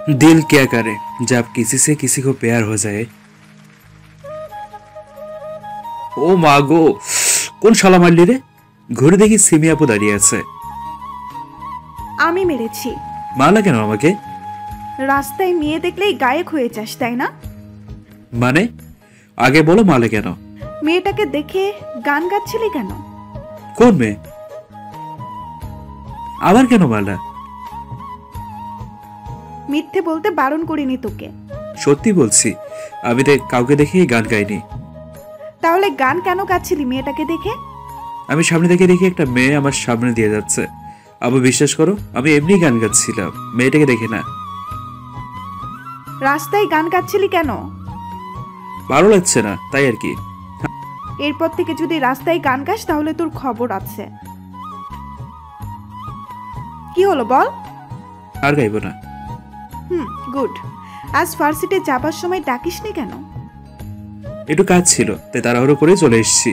दिल क्या करे जब किसी से किसी को प्यार हो जाए। ও মা গো, কোন শালা মারলি রে? ঘুরে দেখি সিমি আপু দাঁড়িয়ে আছে। আমি মেরেছি। মারলা কেন আমাকে? রাস্তায় মেয়ে দেখলেই গায়েক হয়ে যাস, তাই না? মানে আগে বলো, মারলে কেন? মেয়েটাকে দেখে গান গাচ্ছিলি কেন? কোন মেয়ে? আবার কেন মারলা? মিথ্যে বলতে বারণ করিনি তোকে। সত্যি বলছি, আমি কাউকে দেখে গান গাইনি। তাহলে গান কেন গাচ্ছিলি মেয়েটাকে দেখে? আমি সামনে থেকে দেখি একটা মেয়ে আমার সামনে দিয়ে যাচ্ছে। আবু বিশ্বাস করো, আমি এমনি গান গাচ্ছিলাম, মেয়েটাকে দেখে না। রাস্তায় গান গাচ্ছিলি কেন? ভালো লাগছে না তাই আর কি। এরপর থেকে যদি রাস্তায় গান গাস তাহলে তোর খবর আছে। কি হলো বল? আর গাইবো না। গুড। আজ ভার্সিটি যাবার সময় ডাকিসনি কেন? একটু কাজ ছিল তাই তাড়াহুড়ো করে চলে এসেছি।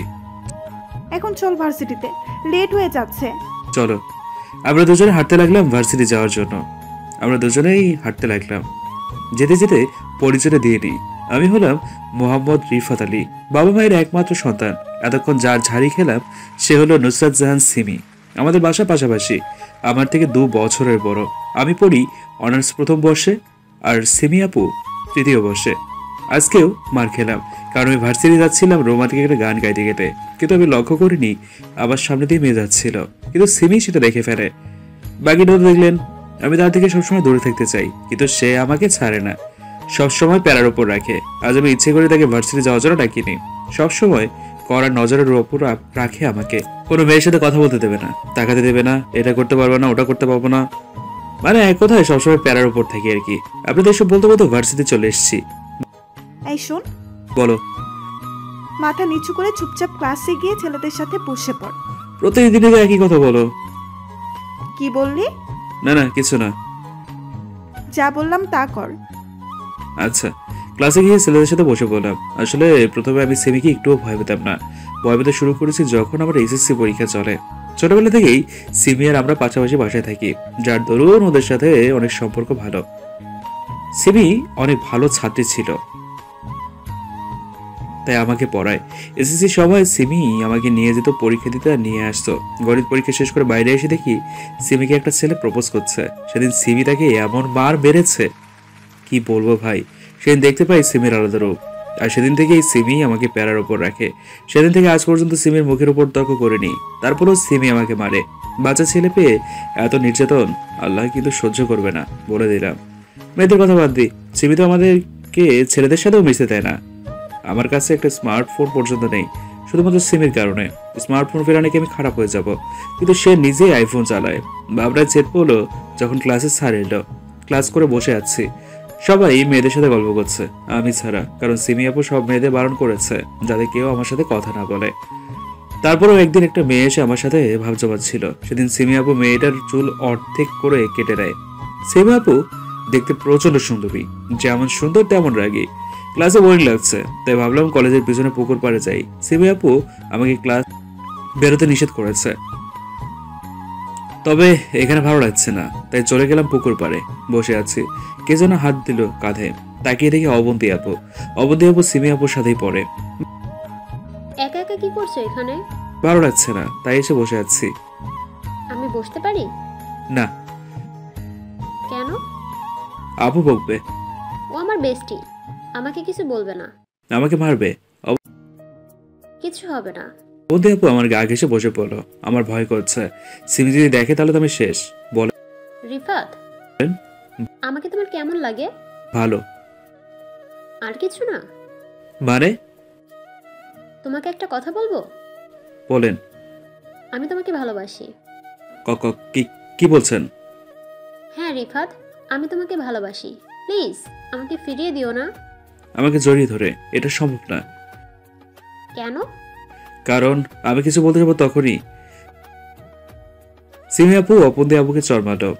এখন চল ভার্সিটিতে, লেট হয়ে যাচ্ছে। চলো। আমরা দুজনে হাঁটতে লাগলাম ভার্সিটি যাওয়ার জন্য। আমরা দুজনেই হাঁটতে লাগলাম। যেতে যেতে পরিচয় দিয়ে নিই, আমি হলাম মোহাম্মদ রিফাত আলী, বাবা মায়ের একমাত্র সন্তান। এতক্ষণ যার ঝাড়ি খেলাম সে হলো নুসরাত জাহান সিমি। আমাদের বাসা পাশাপাশি, আমার থেকে 2 বছরের বড়। আমি পড়ি অনার্স প্রথম বর্ষে, আর সিমি আপু তৃতীয় বর্ষে। আজকেও মার খেলাম কারণ আমি ভার্সিটি যাচ্ছিলাম রোমান্টিক একটা গান গাইতে গেতে, কিন্তু আমি লক্ষ্য করিনি আমার সামনে দিয়ে মেয়ে যাচ্ছিল, কিন্তু সিমি সেটা দেখে ফেলে। বাকিটা দেখলেন, আমি তার থেকে সবসময় দূরে থাকতে চাই, কিন্তু সে আমাকে ছাড়ে না, সবসময় প্যারার ওপর রাখে। আজ আমি ইচ্ছে করে তাকে ভার্সিটি যাওয়ার জন্য ডাকিনি। সবসময় কড়া নজরের ওপর রাখে আমাকে। কোনো মেয়ের সাথে কথা বলতে দেবে না, তাকাতে দেবে না, এটা করতে পারবো না, ওটা করতে পারবো না, মানে এক কথায় সবসময় প্যারার উপর থাকি আর কি। আপনাদের এসব বলতে বলতে ভার্সিটি চলে এসেছি। এই শোন। বলো। মাথা নিচু করে চুপচাপ ক্লাসে গিয়ে ছেলেদের সাথে বসে পড়। প্রতিদিনই একই কথা বলো। কি বললি? না না, কিছু না। যা বললাম তা কর। আচ্ছা। ক্লাসে গিয়ে ছেলেদের সাথে বসে পড়লাম। আসলে প্রথমে আমি সিমিকে একটুও ভয় পেতাম না। ভয় পেতে শুরু করেছি যখন আমার এসএসসি পরীক্ষা চলে। ছোটবেলা থেকেই সিমি আর আমরা পাশাপাশি বাসায় থাকি, যার দরুন ওদের সাথে অনেক সম্পর্ক ভালো। সিমি অনেক ভালো ছাত্রী ছিল, তাই আমাকে পড়ায়। এসএসসি সময় সিমি আমাকে নিয়ে যেত পরীক্ষা দিতে আর নিয়ে আসতো। গণিত পরীক্ষা শেষ করে বাইরে এসে দেখি সিমিকে একটা ছেলে প্রপোজ করছে। সেদিন সিমি তাকে এমন মার মেরেছে, কি বলবো ভাই। সেদিন দেখতে পাই সিমির আলাদা রূপ, আর সেদিন থেকেই সিমি আমাকে প্যারার ওপর রাখে। সেদিন থেকে আজ পর্যন্ত সিমির মুখের উপর তর্ক করিনি, তারপরেও সিমি আমাকে মারে। বাচ্চা ছেলে পেয়ে এত নির্যাতন আল্লাহ কিন্তু সহ্য করবে না, বলে দিলাম। মেয়েদের কথা বাদ দিই, সিমি তো আমাদেরকে ছেলেদের সাথেও মিশতে দেয় না। আমার কাছে একটা স্মার্টফোন পর্যন্ত নেই, শুধুমাত্র সিমির কারণে। স্মার্টফোন ফেরা নাকি আমি খারাপ হয়ে যাব, কিন্তু সে নিজেই আইফোন চালায়। বাবরায় চেট পড়লো যখন ক্লাসে স্যার এলো। ক্লাস করে বসে আছি, সবাই মেয়েদের সাথে গল্প করছে, আমি ছাড়া, কারণ সিমি আপু সব মেয়েদের বারণ করেছে যাতে কেউ আমার সাথে কথা না বলে। তারপরেও একদিন একটা মেয়ে এসে আমার সাথে ভাব জমাচ্ছিল। সেদিন সিমি আপু মেয়েটার চুল অর্ধেক করে কেটে দেয়। সিমি আপু দেখতে প্রচন্ড সুন্দরী, যেমন সুন্দর তেমন রাগী। ক্লাসে বোরিং লাগছে, তাই ভাবলাম কলেজের পিছনে পুকুর পাড়ে যাই। সিমি আপু আমাকে ক্লাস বেরোতে নিষেধ করেছে, তবে এখানে ভালো লাগছে না, তাই চলে গেলাম পুকুর পাড়ে। বসে আছি, কে যেন হাত দিল কাঁধে। তাকিয়ে দেখি অবন্তী আপু। অবন্তী আপু সিমি আপুর সাথেই পড়ে। একা একা কি করছো এখানে? ভালো লাগছে না, তাই এসে বসে আছি। আমি বসতে পারি? না। কেন? আপু বকবে। ও আমার বেস্টি, আমাকে কিছু বলবে না। আমাকে মারবে। কিছু হবে না। অবন্তী আপু আমার গা ঘেঁষে বসে পড়লো। আমার ভয় করছে, সিমি যদি দেখে তাহলে তো আমি শেষ। বলে, রিফাত, আমাকে তোমার কেমন লাগে? ভালো। আর কিছু না? মানে? তোমাকে একটা কথা বলবো? বলেন। আমি তোমাকে ভালোবাসি। কি বলছেন? হ্যাঁ রিফাত, আমি তোমাকে ভালোবাসি। প্লিজ আমাকে ফিরিয়ে দিও না। আমাকে জড়িয়ে ধরে, এটা সম্ভব না। কেন? কারণ আমি কিছু বলতে যাবো তখনই সিমি আপু অপন্তী আপুকে চড় মারল।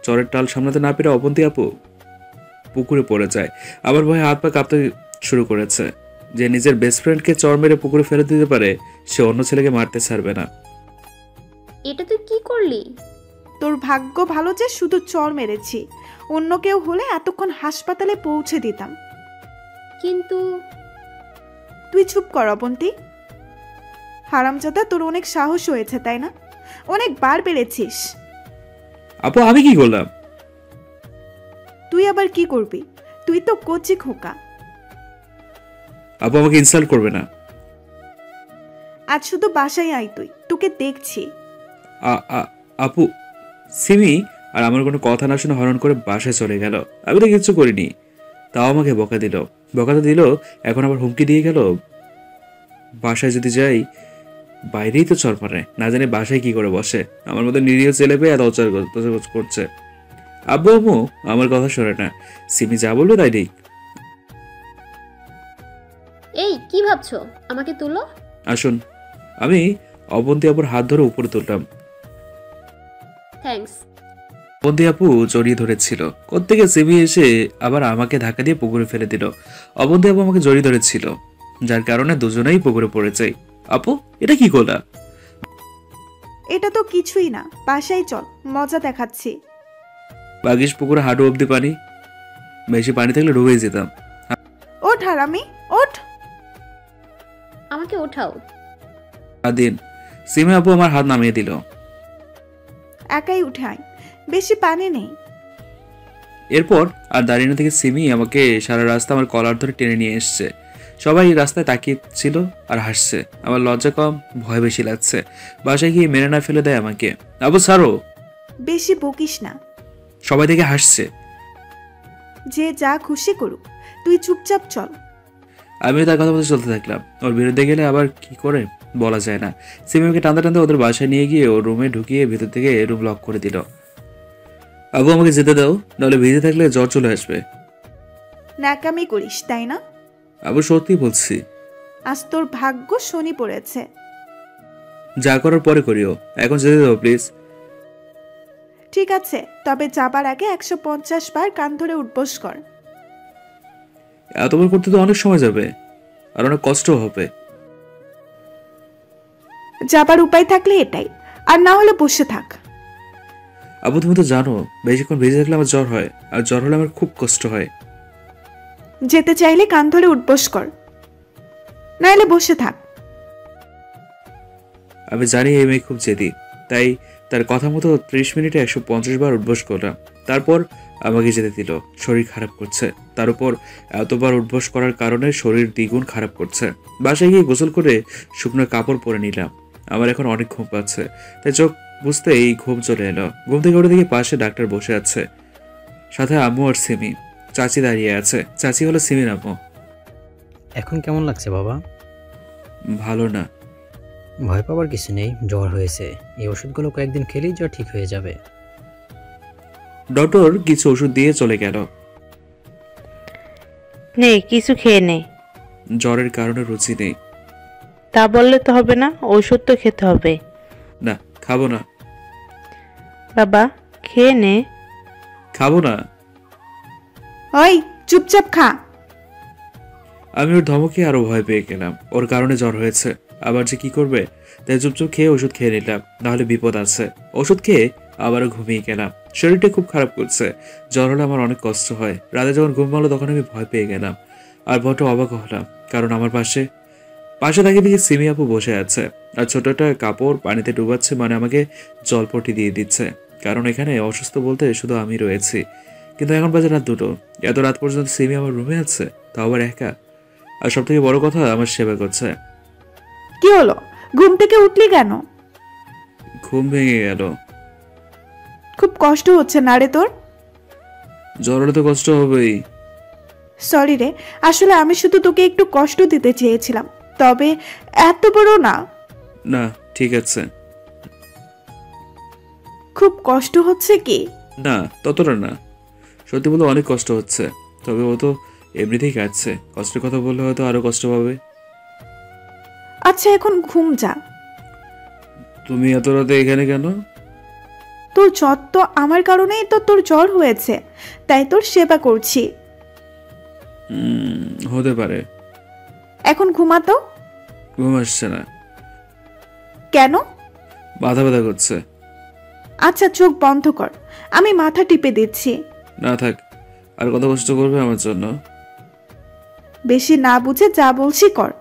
চরের টাল সামলাতে না পেরে অপন্তী আপু পুকুরে পড়ে যায়। আমার ভয়ে হাত পা কাঁপতে শুরু করেছে। যে নিজের বেস্ট ফ্রেন্ডকে চড় মেরে পুকুরে ফেলে দিতে পারে, সে অন্য ছেলেকে মারতে ছাড়বে না। এটা তুই কি করলি? তোর ভাগ্য ভালো যে শুধু চর মেরেছি, অন্য কেউ হলে এতক্ষণ হাসপাতালে পৌঁছে দিতাম। কিন্তু তুই চুপ কর অবন্তী। হারামজাদা, তোর অনেক সাহস হয়েছে তাই না? অনেক বার বেড়েছিস। আপু আমি কি করলাম? তুই আবার কি করবি? তুই তো কচি খোকা। আপু আমাকে ইনসাল্ট করবে না। আজ শুধু বাসায় আয়, তোকে দেখছি। আপু, সিমি আর আমার কোনো কথা না শুনে হরণ করে বাসায় চলে গেল। আমি তো কিচ্ছু করিনি, তাও আমাকে বকা দিল। বকা তো দিল, এখন আবার হুমকি দিয়ে গেল বাসায় যদি যাই বাইরেই তো চর মারে, না জানি বাসায় কি করে বসে। আমার মতো নিরীহ ছেলে পেয়ে এত অচার করছে। আব্বু আম্মু আমার কথা শোনে না, সিমি যা বলবে তাই ঠিক। এই কি ভাবছো? আমাকে তুলো। আসুন। আমি অবন্তী আপুর হাত ধরে উপরে তুললাম। থ্যাঙ্কস। অবন্তী আপু জড়িয়ে ধরেছিল, কোত্থেকে সিমি এসে আবার আমাকে ধাক্কা দিয়ে পুকুরে ফেলে দিল। অবন্তী আপু আমাকে জড়িয়ে ধরেছিল, যার কারণে দুজনেই পুকুরে পড়ে যাই। আপু এটা কি করলা? এটা তো কিছুই না, বাসায় চল, মজা দেখাচ্ছি। বাগিস পুকুরে হাঁটু অব্দি পানি, বেশি পানি থাকলে ডুবে যেতাম। ওঠ হারামি, ওঠ। আমাকে ওঠাও। দিন। সিমি আপু আমার হাত নামিয়ে দিল। একাই উঠে আয়, বেশি পানি নেই। এরপর আর দাঁড়িয়ে না থেকে সিমি আমাকে সারা রাস্তা আমার কলার ধরে টেনে নিয়ে এসছে। সবাই রাস্তায় তাকিয়ে ছিল আর হাসছে। আমার লজ্জা কম, ভয় বেশি লাগছে। বাসায় গিয়ে মেরে না ফেলে দেয় আমাকে। আবু ছাড়ো। বেশি বকিস না। সবাই দেখে হাসছে। যে যা খুশি করুক, তুই চুপচাপ চল। আমিও তার কথা মতো চলতে থাকলাম। ওর বিরুদ্ধে গেলে আবার কি করে বলা যায় না। সিমি আমাকে টানতে টানতে ওদের বাসায় নিয়ে গিয়ে ওর রুমে ঢুকিয়ে ভেতর থেকে রুম লক করে দিল। আবু আমাকে যেতে দাও, নাহলে ভিজে থাকলে জ্বর চলে আসবে। ন্যাকামি করিস তাই না? আবু সত্যি বলছি। আজ তোর ভাগ্য শনি পড়েছে। যা করার পরে করিও, এখন যেতে দাও প্লিজ। ঠিক আছে, তবে যাবার আগে 150 বার কান ধরে উঠবোস কর। এতবার করতে তো অনেক সময় যাবে আর অনেক কষ্ট হবে। যাবার উপায় থাকলে এটাই, আর না হলে বসে থাক। আবু তুমি তো জানো বেশিক্ষণ ভেজে থাকলে আমার জ্বর হয়, আর জ্বর হলে আমার খুব কষ্ট হয়। যেতে চাইলে কান ধরে উঠবোস কর, নাহলে বসে থাক। আমি জানি এই মেয়ে খুব জেদি, তাই তার কথা মতো 30 মিনিটে 150 বার উঠবোস করলাম। তারপর আমাকে যেতে দিল। শরীর খারাপ করছে, তার উপর এতবার উঠবোস করার কারণে শরীর দ্বিগুণ খারাপ করছে। বাসায় গিয়ে গোসল করে শুকনো কাপড় পরে নিলাম। আমার এখন অনেক ঘুম পাচ্ছে, তাই চোখ বুঝতে এই ঘুম চলে এলো। ঘুম থেকে উঠে দেখি পাশে ডাক্তার বসে আছে, সাথে আম্মু আর সিমি। চাচি দাঁড়িয়ে আছে। চাচি হলো সিমির আম্মু। এখন কেমন লাগছে বাবা? ভালো না। ভয় পাওয়ার কিছু নেই, জ্বর হয়েছে। এই ওষুধগুলো কয়েকদিন খেলেই জ্বর ঠিক হয়ে যাবে। ডক্টর কিছু ওষুধ দিয়ে চলে গেল। নে কিছু খেয়ে নে। জ্বরের কারণে রুচি নেই। তা বললে তো হবে না, ওষুধ তো খেতে হবে। না খাবো না। বাবা খেয়ে নে। খাবো না। ওই চুপচাপ খা। আমি ওর ধমকে আরো ভয় পেয়ে গেলাম। ওর কারণে জ্বর হয়েছে, আবার যে কি করবে, তাই চুপচুপ খেয়ে ওষুধ খেয়ে নিলাম, নাহলে বিপদ আছে। ওষুধ খেয়ে আবারও ঘুমিয়ে গেলাম। শরীরটা খুব খারাপ করছে। জ্বর হলে আমার অনেক কষ্ট হয়। রাতে যখন ঘুম ভালো তখন আমি ভয় পেয়ে গেলাম আর বড় অবাক হলাম, কারণ আমার পাশে তাকে দেখে সিমি আপু বসে আছে আর ছোট একটা কাপড় পানিতে ডুবাচ্ছে, মানে আমাকে জলপটি দিয়ে দিচ্ছে। কারণ এখানে অসুস্থ বলতে শুধু আমি রয়েছি। কিন্তু এখন বাজে রাত 2টো। এত রাত পর্যন্ত সিমি আমার রুমে আছে, তাও আবার একা। আর সব থেকে বড় কথা, আমার সেবা করছে। কি হলো, ঘুম থেকে উঠলি কেন? ঘুম ভেঙে গেল। খুব কষ্ট হচ্ছে না রে তোর? জ্বর হলে তো কষ্ট হবেই। সরি রে, আসলে আমি শুধু তোকে একটু কষ্ট দিতে চেয়েছিলাম, তবে এত বড় না। না ঠিক আছে। খুব কষ্ট হচ্ছে কি? না ততটা না, সত্যি বলতে অনেক কষ্ট হচ্ছে। তবে ও তো এমনিতেই কাটছে, কষ্টের কথা বললে হয়তো আরো কষ্ট পাবে। আচ্ছা এখন ঘুম যা। তুমি এত রাতে এখানে কেন? তোর জ্বর তো আমার কারণেই তো তোর জ্বর হয়েছে, তাই তোর সেবা করছি। হতে পারে। এখন ঘুমাতো। ঘুম আসছে না। কেন? মাথা ব্যথা করছে। আচ্ছা চোখ বন্ধ কর, আমি মাথা টিপে দিচ্ছি। না থাক, আর কত কষ্ট করবে আমার জন্য? বেশি না বুঝে যা বলছি কর।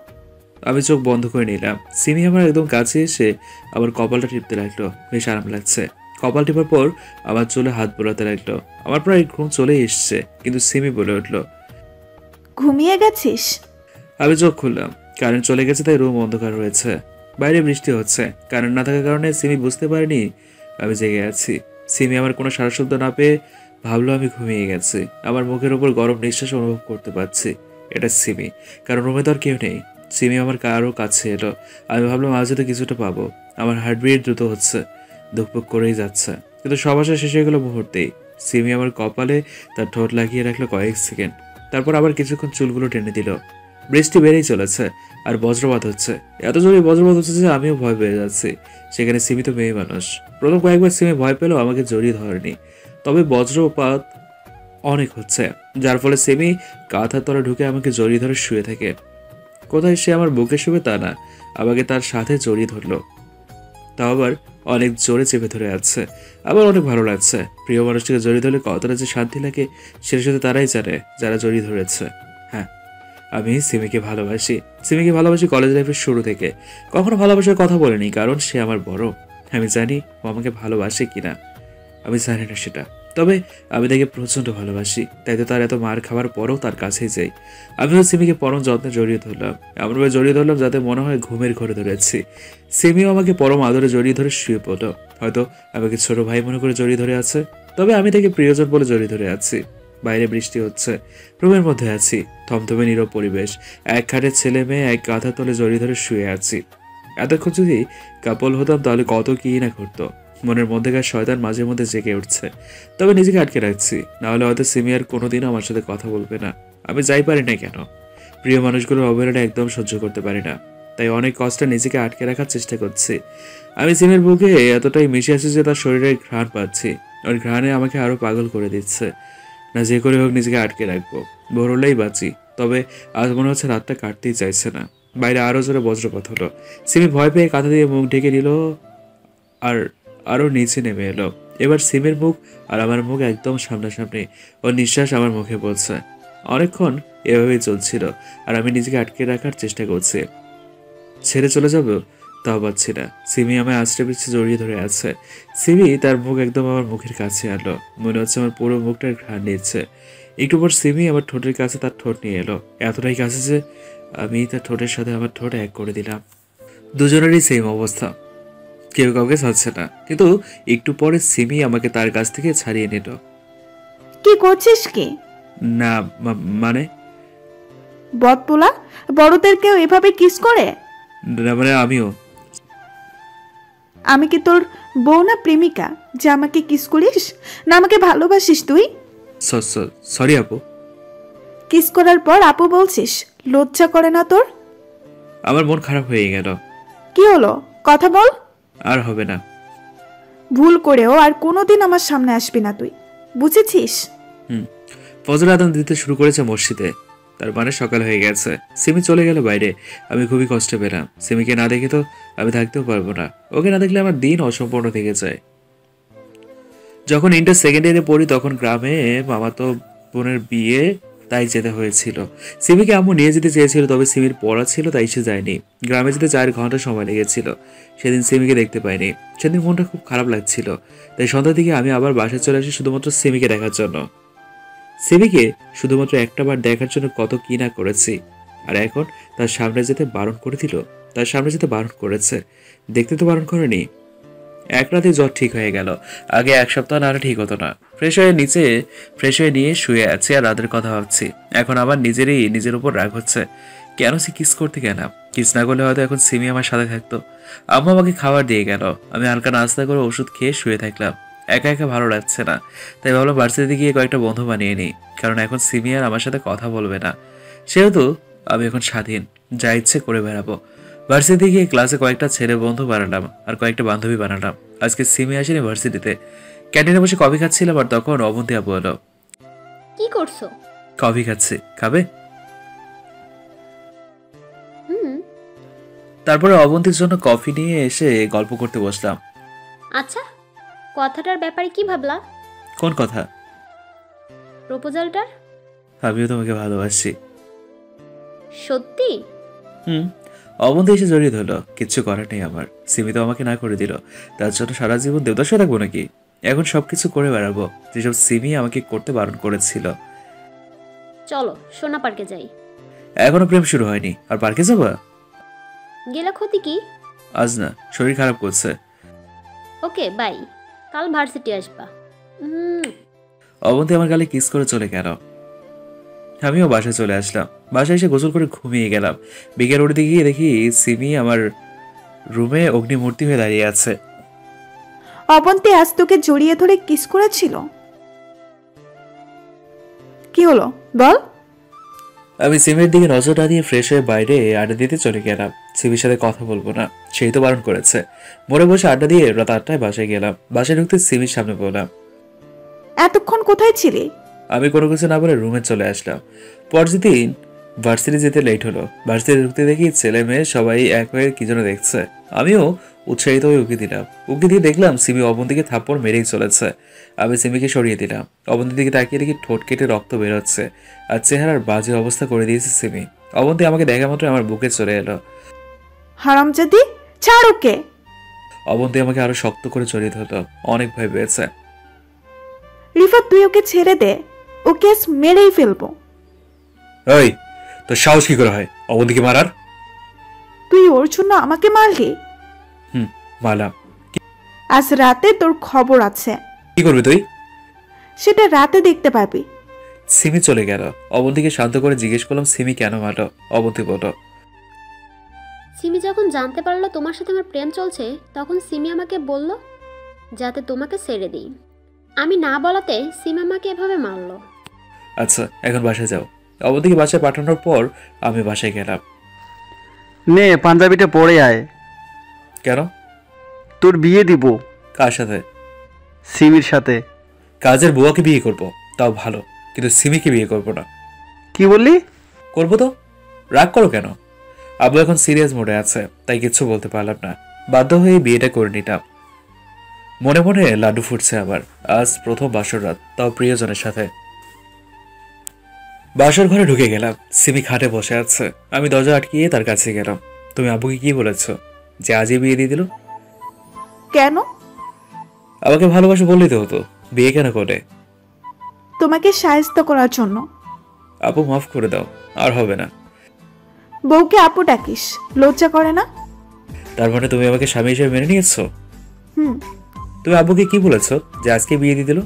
আমি চোখ বন্ধ করে নিলাম। সিমি আমার একদম কাছে এসে আমার কপালটা টিপতে লাগলো। বেশ আরাম লাগছে। কপাল টিপার পর আমার চুলে হাত বোলাতে লাগলো। আমার প্রায় ঘুম চলে এসছে, কিন্তু সিমি বলে উঠলো, ঘুমিয়ে গেছিস? আমি চোখ খুললাম। কারেন্ট চলে গেছে, তাই রুম অন্ধকার রয়েছে। বাইরে বৃষ্টি হচ্ছে। কারেন্ট না থাকার কারণে সিমি বুঝতে পারেনি আমি জেগে আছি। সিমি আমার কোনো সারা শব্দ না পেয়ে ভাবলো আমি ঘুমিয়ে গেছি। আমার মুখের ওপর গরম নিঃশ্বাস অনুভব করতে পারছি। এটা সিমি, কারণ রুমে তো আর কেউ নেই। সিমি আমার আরও কাছে এলো। আমি ভাবলাম আজ হয়তো কিছুটা পাবো। আমার হার্টবিট দ্রুত হচ্ছে, ধুকপুক করেই যাচ্ছে, কিন্তু সব আশা শেষ হয়ে গেল মুহূর্তেই। সিমি আমার কপালে তার ঠোঁট লাগিয়ে রাখলো কয়েক সেকেন্ড, তারপর আবার কিছুক্ষণ চুলগুলো টেনে দিল। বৃষ্টি বেড়েই চলেছে, আর বজ্রপাত হচ্ছে। এত জোরে বজ্রপাত হচ্ছে যে আমিও ভয় পেয়ে যাচ্ছি। সেখানে সিমি তো মেয়ে মানুষ। প্রথম কয়েকবার সিমি ভয় পেলেও আমাকে জড়িয়ে ধরেনি। তবে বজ্রপাত অনেক হচ্ছে, যার ফলে সিমি কাঁথার তলে ঢুকে আমাকে জড়িয়ে ধরে শুয়ে থাকে। কোথায় সে আমার বুকে শুবে তা না, আমাকে তার সাথে জড়িয়ে ধরলো। তাও আবার অনেক জোরে চেপে ধরে আছে। আবার অনেক ভালো লাগছে। প্রিয় মানুষটিকে জড়িয়ে ধরলে কতটা যে শান্তি লাগে সেটা শুধু তারাই জানে যারা জড়িয়ে ধরেছে। হ্যাঁ, আমি সিমিকে ভালোবাসি। সিমিকে ভালোবাসি কলেজ লাইফের শুরু থেকে। কখনো ভালোবাসার কথা বলিনি, কারণ সে আমার বড়। আমি জানি ও আমাকে ভালোবাসে কিনা, আমি জানি না সেটা। তবে আমি তাকে প্রচণ্ড ভালোবাসি, তাই তো তার এত মার খাওয়ার পরও তার কাছেই যাই। আমিও সিমিকে পরম যত্নে জড়িয়ে ধরলাম, এমনভাবে জড়িয়ে ধরলাম যাতে মনে হয় ঘুমের ঘরে ধরেছি। সিমিও আমাকে পরম আদরে জড়িয়ে ধরে শুয়ে পড়ল। হয়তো আমাকে ছোট ভাই মনে করে জড়িয়ে ধরে আছে, তবে আমি তাকে প্রিয়জন বলে জড়িয়ে ধরে আছি। বাইরে বৃষ্টি হচ্ছে, রুমের মধ্যে আছি। থমথমে নীরব পরিবেশ। এক খাটের ছেলে মেয়ে এক কাঁথা তলে জড়িয়ে ধরে শুয়ে আছি। এতক্ষণ যদি কাপল হতাম তাহলে কত কি না ঘটতো। মনের মধ্যেকার শয়তান মাঝে মধ্যে জেগে উঠছে, তবে নিজেকে আটকে রাখছি। না হলে হয়তো সিমি আর কোনোদিনও আমার সাথে কথা বলবে না। আমি যাই পারি না কেন, প্রিয় মানুষগুলোর অবহেলাটা একদম সহ্য করতে পারি না। তাই অনেক কষ্টে নিজেকে আটকে রাখার চেষ্টা করছি। আমি সিমের বুকে এতটাই মিশে আছি যে তার শরীরে ঘ্রাণ পাচ্ছি। ওর ঘ্রাণে আমাকে আরো পাগল করে দিচ্ছে। না যে করে হোক নিজেকে আটকে রাখবো, ভোর হলেই বাঁচি। তবে আজ মনে হচ্ছে রাতটা কাটতেই চাইছে না। বাইরে আরো জোরে বজ্রপাত হলো। সিমি ভয় পেয়ে কাঁথা দিয়ে মুখ ঢেকে নিল আর আরো নিচে নেমে এলো। এবার সিমের মুখ আর আমার মুখ একদম সামনাসামনি। ওর নিঃশ্বাস আমার মুখে পড়ছে। অনেকক্ষণ এভাবেই চলছিল, আর আমি নিজেকে আটকে রাখার চেষ্টা করছি। ছেড়ে চলে যাবো তাও পাচ্ছি না। সিমি আমায় আছড়ে পিছিয়ে জড়িয়ে ধরে আছে। সিমি তার মুখ একদম আমার মুখের কাছে আনলো। মনে হচ্ছে আমার পুরো মুখটার ঘ্রাণ নিচ্ছে। একটু পর সিমি আমার ঠোঁটের কাছে তার ঠোঁট নিয়ে এলো, এতটাই কাছে যে আমি তার ঠোঁটের সাথে আমার ঠোঁট এক করে দিলাম। দুজনেরই সেম অবস্থা, কেউ কাউকে ছাড়ছে না। কিন্তু একটু পরে সিমি আমাকে তার কাছ থেকে ছাড়িয়ে নিল। কি করছিস কি? না মানে বদপোলা, বড়দেরকেও এভাবে কিস করে? না মানে আমিও। আমি কি তোর বউ না প্রেমিকা যে আমাকে কিস করিস? না আমাকে ভালোবাসিস তুই? সরি আপু। কিস করার পর আপু বলছিস, লজ্জা করে না তোর? আমার মন খারাপ হয়ে গেল। কি হলো, কথা বল। আর হবে না। ভুল করেও আর কোনোদিন আমার সামনে আসবি না তুই, বুঝেছিস? ফজর আদান দিতে শুরু করেছে মসজিদে। তার মানে সকাল হয়ে গেছে। সিমি চলে গেল বাইরে। আমি খুবই কষ্ট পেলাম। সিমিকে না দেখে তো আমি থাকতেও পারবো না। ওকে না দেখলে আমার দিন অসম্পূর্ণ থেকে যায়। যখন ইন্টার সেকেন্ড ইয়ারে পড়ি তখন গ্রামে মামাতো বোনের বিয়ে, তাই যেতে হয়েছিল। সিমিকে আম্মু নিয়ে যেতে চেয়েছিল, তবে সিমির পড়া ছিল তাই সে যায়নি। গ্রামে যেতে 4 ঘন্টা সময় লেগেছিল। সেদিন সিমিকে দেখতে পাইনি। সেদিন মনটা খুব খারাপ লাগছিল। তাই সন্ধ্যার দিকে আমি আবার বাসায় চলে আসি শুধুমাত্র সিমিকে দেখার জন্য। সিমিকে শুধুমাত্র একটা বার দেখার জন্য কত কি না করেছি। আর এখন তার সামনে যেতে বারণ করে দিল। তার সামনে যেতে বারণ করেছে, দেখতে তো বারণ করেনি। এক রাতে জ্বর ঠিক হয়ে গেল। আগে 1 সপ্তাহ না ঠিক হতো না। ফ্রেশ হয়ে নিয়ে শুয়ে আছি আর রাতের কথা ভাবছি। এখন আবার নিজের উপর রাগ হচ্ছে। কেন সে কিস করতে গেল? কিস না করলে হয়তো এখন সিমি আমার সাথে থাকতো। আম্মু আমাকে খাবার দিয়ে গেল। আমি হালকা নাস্তা করে ওষুধ খেয়ে শুয়ে থাকলাম। একা একা ভালো লাগছে না, তাই ভাবলাম ভার্সিটিতে গিয়ে কয়েকটা বন্ধু বানিয়ে নিই, কারণ এখন সিমি আর আমার সাথে কথা বলবে না। সেহেতু আমি এখন স্বাধীন, যা ইচ্ছে করে বেড়াবো। ভার্সিটিতে গিয়ে ক্লাসে কয়েকটা ছেলে বন্ধু বানালাম আর কয়েকটা বান্ধবী বানালাম। আজকে সিমি আসেনি ভার্সিটিতে। ক্যান্টিনে বসে কফি খাচ্ছিলাম, আর তখন অবন্তী আপু এলো। কি করছো? কফি খাচ্ছি, খাবে? হুম। তারপরে অবন্তীর জন্য কফি নিয়ে এসে গল্প করতে বসলাম। আচ্ছা, কথাটার ব্যাপারে কি ভাবলা? কোন কথা? প্রপোজালটার? আমিও তোমাকে ভালোবাসি। সত্যি? হুম। অবন্ধি এসে জড়িয়ে ধরলো। কিচ্ছু করার নেই আমার। সিমি তো আমাকে না করে দিল। তার জন্য সারা জীবন দেবদাস হয়ে থাকবো নাকি? এখন সবকিছু করে বেড়াবো যেসব সিমি আমাকে করতে বারণ করেছিল। চলো সোনা পার্কে যাই। এখনো প্রেম শুরু হয়নি আর পার্কে যাবা? গেলে ক্ষতি কি? আজ না, শরীর খারাপ করছে। ওকে বাই, কাল ভার্সিটি আসবা। অবন্তী আমার গালে কিস করে চলে গেল। আমিও বাসায় চলে আসলাম। বাসায় এসে গোসল করে ঘুমিয়ে গেলাম। বিকেল উঠে গিয়ে দেখি সিমি আমার রুমে অগ্নিমূর্তি হয়ে দাঁড়িয়ে আছে। অবন্তী আজ তোকে জড়িয়ে ধরে কিস করেছিল? কি হলো বল? আমি সিমির দিকে নজর না দিয়ে ফ্রেশ হয়ে বাইরে আড্ডা দিতে চলে গেলাম। সিমির সাথে কথা বলবো না, সেই তো বারণ করেছে। মোড়ে বসে আড্ডা দিয়ে রাত 8টায় বাসায় গেলাম। বাসায় ঢুকতে সিমির সামনে বললাম, এতক্ষণ কোথায় ছিলি? আমি কোনো কিছু না বলে রুমে চলে আসলাম। পরের দিন ভার্সিটি যেতে লেট হলো। ভার্সিটি ঢুকতে দেখি ছেলে মেয়ে সবাই এক হয়ে কি যেন দেখছে। আমিও উৎসাহিত হয়ে উকি দিলাম। উকি দিয়ে দেখলাম সিমি অবন্তীকে থাপ্পড় মেরেই চলেছে। আমি সিমিকে সরিয়ে দিলাম। অবন্তীর দিকে তাকিয়ে দেখি ঠোঁট কেটে রক্ত বেরোচ্ছে আর চেহারার বাজে অবস্থা করে দিয়েছে সিমি। অবন্তী আমাকে দেখা মাত্র আমার বুকে চলে এলো। হারামজাদি, ছাড় ওকে। অবন্তী আমাকে আরো শক্ত করে জড়িয়ে ধরলো। অনেক ভয় পেয়েছে। রিফাত, তুই ওকে ছেড়ে দে, ওকে আজ মেরেই ফেলবো। ওই, তোর সাহস কি করে হয় অবন্তীকে মারার? তুই ওর জন্য আমাকে মারলি? মারলাম। আজ রাতে তোর খবর আছে। কি করবি তুই? সেটা রাতে দেখতে পাবি। সিমি চলে গেল। অবন্তীকে শান্ত করে জিজ্ঞেস করলাম সিমি কেন মারলো। অবন্তী বলল, সিমি যখন জানতে পারলো তোমার সাথে আমার প্রেম চলছে, তখন সিমি আমাকে বলল যাতে তোমাকে ছেড়ে দিই। আমি না বলাতে সিমি আমাকে এভাবে মারলো। আচ্ছা এখন বাসায় যাও। অবন্তীকে বাসায় পাঠানোর পর আমি বাসায় গেলাম। নে পাঞ্জাবিটা পরে আয়, কেন? তোর বিয়ে দিব কার সাথে? সিমির সাথে। কাজের বুয়াকে বিয়ে করব, তাও ভালো, কিন্তু সিমিকে বিয়ে করব না। কি বললি? করবো তো। রাগ করো কেন? আব্বু এখন সিরিয়াস মোডে আছে, তাই কিছু বলতে পারলাম না। বাধ্য হয়ে বিয়েটা করে নিতাম। মনে মনে লাড্ডু ফুটছে আবার। আজ প্রথম বাসর রাত, তাও প্রিয়জনের সাথে। বাসর ঘরে ঢুকে গেলাম। সিমি খাটে বসে আছে। আমি দরজা আটকিয়ে তার কাছে গেলাম। তুমি আব্বুকে কি বলেছ যে আজই বিয়ে দিয়ে দিল? কেন? আমাকে ভালোবাসো বললেই তো হতো, বিয়ে কেন করে? তোমাকে সাহায্য করার জন্য। আপু মাফ করে দাও, আর হবে না। বউকে আপু ডাকিস, লজ্জা করে না? তার মানে তুমি আমাকে স্বামী হিসেবে মেনে নিয়েছো? হুম। তুমি আব্বুকে কি বলেছো যে আজকে বিয়ে দিয়ে দিল?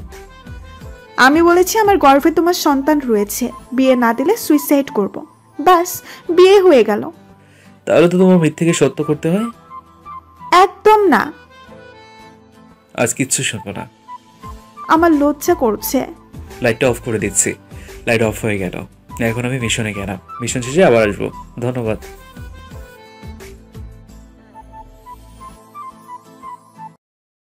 আমি বলেছি আমার গর্ভে তোমার সন্তান রয়েছে, বিয়ে না দিলে সুইসাইড করব। বাস, বিয়ে হয়ে গেল। তাহলে তো তোমার মিথ্যেকে সত্য করতে হয়। একদম না। আজ কিচ্ছু শুনবো না। আমার লজ্জা করছে। লাইটটা অফ করে দিচ্ছি। লাইট অফ হয়ে গেল। এখন আমি মিশনে গেলাম। মিশন শেষে আবার আসবো। ধন্যবাদ।